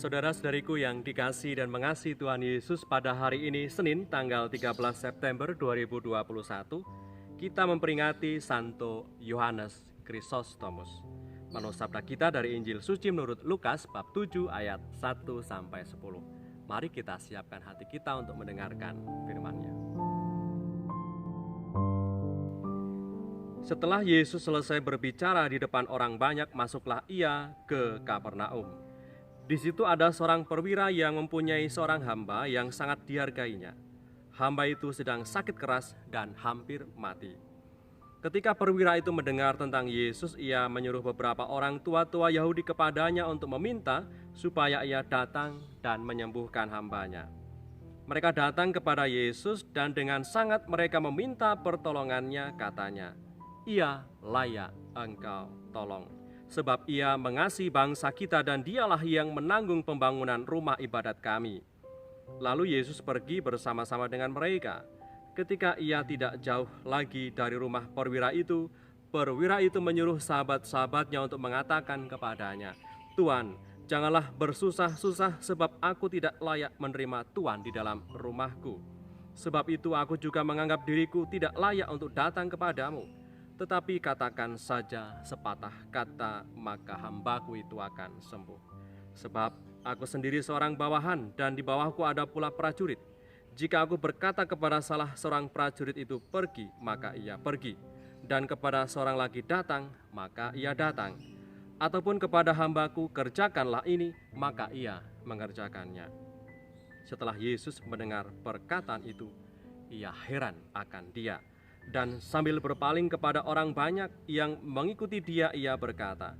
Saudara-saudariku yang dikasihi dan mengasihi Tuhan Yesus, pada hari ini Senin tanggal 13 September 2021 kita memperingati Santo Yohanes Chrysostomus. Menurut sabda kita dari Injil Suci menurut Lukas bab 7 ayat 1-10. Mari kita siapkan hati kita untuk mendengarkan firman-Nya. Setelah Yesus selesai berbicara di depan orang banyak, masuklah ia ke Kapernaum. Di situ ada seorang perwira yang mempunyai seorang hamba yang sangat dihargainya. Hamba itu sedang sakit keras dan hampir mati. Ketika perwira itu mendengar tentang Yesus, ia menyuruh beberapa orang tua-tua Yahudi kepadanya untuk meminta supaya ia datang dan menyembuhkan hambanya. Mereka datang kepada Yesus dan dengan sangat mereka meminta pertolongannya, katanya, "Ia layak engkau tolong, sebab ia mengasihi bangsa kita dan dialah yang menanggung pembangunan rumah ibadat kami." Lalu Yesus pergi bersama-sama dengan mereka. Ketika ia tidak jauh lagi dari rumah perwira itu menyuruh sahabat-sahabatnya untuk mengatakan kepadanya, "Tuan, janganlah bersusah-susah sebab aku tidak layak menerima Tuan di dalam rumahku. Sebab itu aku juga menganggap diriku tidak layak untuk datang kepadamu. Tetapi katakan saja sepatah kata, maka hambaku itu akan sembuh. Sebab aku sendiri seorang bawahan dan di bawahku ada pula prajurit. Jika aku berkata kepada salah seorang prajurit itu pergi, maka ia pergi. Dan kepada seorang lagi datang, maka ia datang. Ataupun kepada hambaku kerjakanlah ini, maka ia mengerjakannya." Setelah Yesus mendengar perkataan itu, ia heran akan dia. Dan sambil berpaling kepada orang banyak yang mengikuti dia, ia berkata,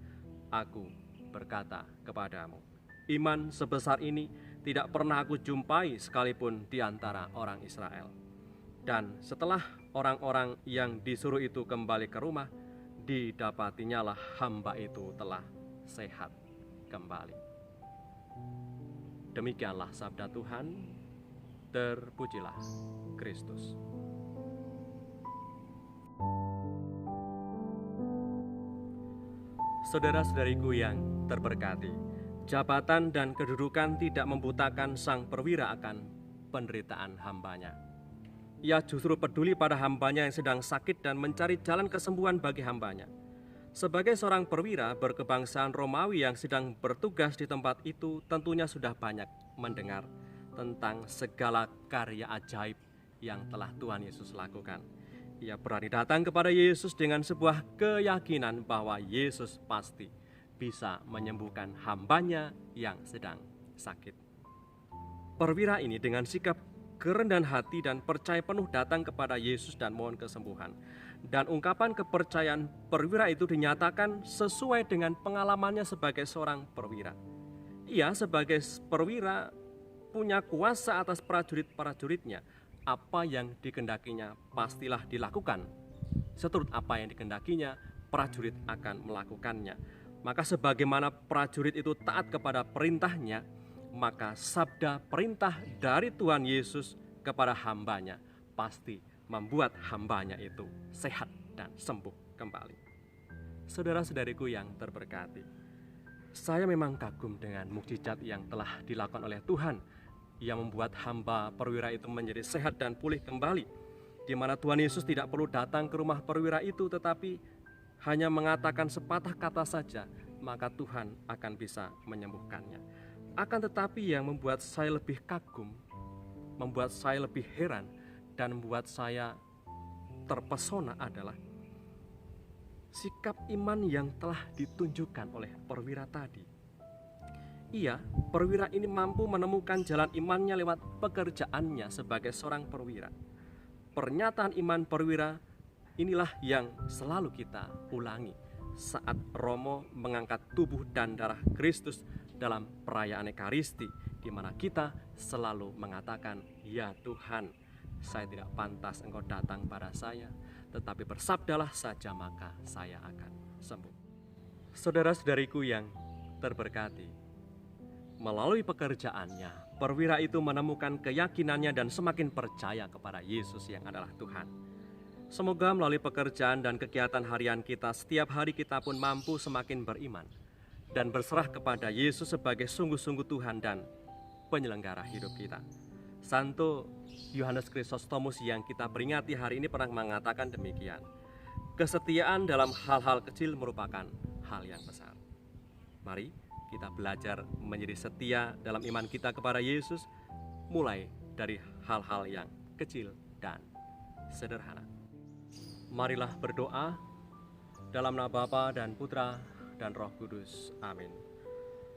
"Aku berkata kepadamu, iman sebesar ini tidak pernah aku jumpai sekalipun di antara orang Israel." Dan setelah orang-orang yang disuruh itu kembali ke rumah, didapatinyalah hamba itu telah sehat kembali. Demikianlah sabda Tuhan. Terpujilah Kristus. Saudara-saudariku yang terberkati, jabatan dan kedudukan tidak membutakan sang perwira akan penderitaan hambanya. Ia justru peduli pada hambanya yang sedang sakit dan mencari jalan kesembuhan bagi hambanya. Sebagai seorang perwira berkebangsaan Romawi yang sedang bertugas di tempat itu, tentunya sudah banyak mendengar tentang segala karya ajaib yang telah Tuhan Yesus lakukan. Ia berani datang kepada Yesus dengan sebuah keyakinan bahwa Yesus pasti bisa menyembuhkan hambanya yang sedang sakit. Perwira ini dengan sikap kerendahan hati dan percaya penuh datang kepada Yesus dan mohon kesembuhan. Dan ungkapan kepercayaan perwira itu dinyatakan sesuai dengan pengalamannya sebagai seorang perwira. Ia sebagai perwira punya kuasa atas prajurit-prajuritnya. Apa yang dikehendakinya pastilah dilakukan. Seturut apa yang dikehendakinya, prajurit akan melakukannya. Maka sebagaimana prajurit itu taat kepada perintahnya, maka sabda perintah dari Tuhan Yesus kepada hambanya pasti membuat hambanya itu sehat dan sembuh kembali. Saudara-saudariku yang terberkati, saya memang kagum dengan mukjizat yang telah dilakukan oleh Tuhan yang membuat hamba perwira itu menjadi sehat dan pulih kembali, di mana Tuhan Yesus tidak perlu datang ke rumah perwira itu, tetapi hanya mengatakan sepatah kata saja, maka Tuhan akan bisa menyembuhkannya. Akan tetapi yang membuat saya lebih kagum, membuat saya lebih heran, dan membuat saya terpesona adalah sikap iman yang telah ditunjukkan oleh perwira tadi. Perwira ini mampu menemukan jalan imannya lewat pekerjaannya sebagai seorang perwira. Pernyataan iman perwira inilah yang selalu kita ulangi saat Romo mengangkat tubuh dan darah Kristus dalam perayaan Ekaristi, di mana kita selalu mengatakan, "Ya Tuhan, saya tidak pantas Engkau datang pada saya, tetapi bersabdalah saja maka saya akan sembuh." Saudara-saudariku yang terberkati, melalui pekerjaannya, perwira itu menemukan keyakinannya dan semakin percaya kepada Yesus yang adalah Tuhan. Semoga melalui pekerjaan dan kegiatan harian kita, setiap hari kita pun mampu semakin beriman dan berserah kepada Yesus sebagai sungguh-sungguh Tuhan dan penyelenggara hidup kita. Santo Yohanes Chrysostomus yang kita peringati hari ini pernah mengatakan demikian. Kesetiaan dalam hal-hal kecil merupakan hal yang besar. Mari kita belajar menjadi setia dalam iman kita kepada Yesus, mulai dari hal-hal yang kecil dan sederhana. Marilah berdoa dalam nama Bapa dan Putra dan Roh Kudus. Amin.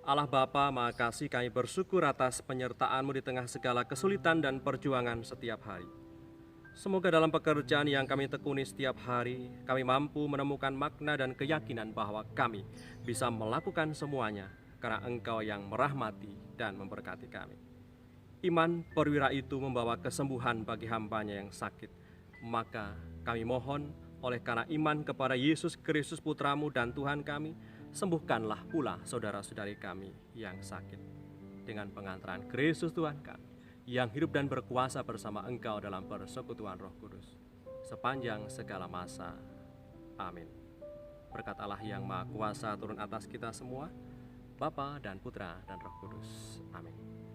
Allah Bapa, Maha Kasih, kami bersyukur atas penyertaan-Mu di tengah segala kesulitan dan perjuangan setiap hari. Semoga dalam pekerjaan yang kami tekuni setiap hari, kami mampu menemukan makna dan keyakinan bahwa kami bisa melakukan semuanya karena Engkau yang merahmati dan memberkati kami. Iman perwira itu membawa kesembuhan bagi hambanya yang sakit. Maka kami mohon oleh karena iman kepada Yesus Kristus Putra-Mu dan Tuhan kami, sembuhkanlah pula saudara-saudari kami yang sakit. Dengan pengantaran Kristus Tuhan kami, yang hidup dan berkuasa bersama Engkau dalam persekutuan Roh Kudus, sepanjang segala masa. Amin. Berkat Allah yang Maha Kuasa turun atas kita semua, Bapa dan Putra dan Roh Kudus. Amin.